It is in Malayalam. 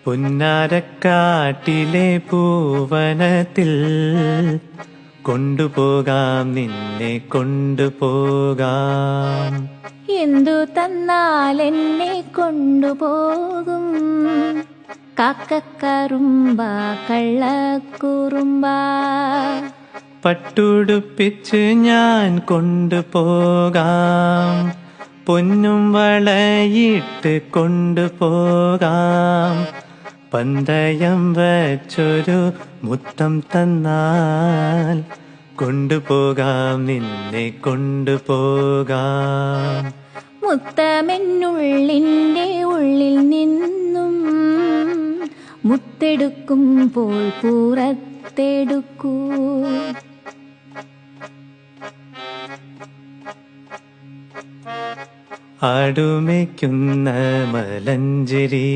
പുന്നാരക്കാട്ടിലെ പൂവനത്തിൽ കൊണ്ടുപോകാം, നിന്നെ കൊണ്ടുപോകാം. എന്തു തന്നാൽ എന്നെ കൊണ്ടുപോകും? കാക്കക്കറുമ്പ കള്ളക്കുറുമ്പ. പട്ടുടുപ്പിച്ച് ഞാൻ കൊണ്ടുപോകാം, പൊന്നും വളയിട്ട് കൊണ്ടുപോകാം. പന്തയം വച്ചൊരു മുത്തം തന്നാൽ കൊണ്ടുപോകാം, നിന്നെ കൊണ്ടുപോകാം. മുത്തമെന്നുള്ളിൻ്റെ ഉള്ളിൽ നിന്നും മുത്തെടുക്കുമ്പോൾ പുറത്തെടുക്കൂ. ആടുമേയ്ക്കുന്ന മലഞ്ചേരി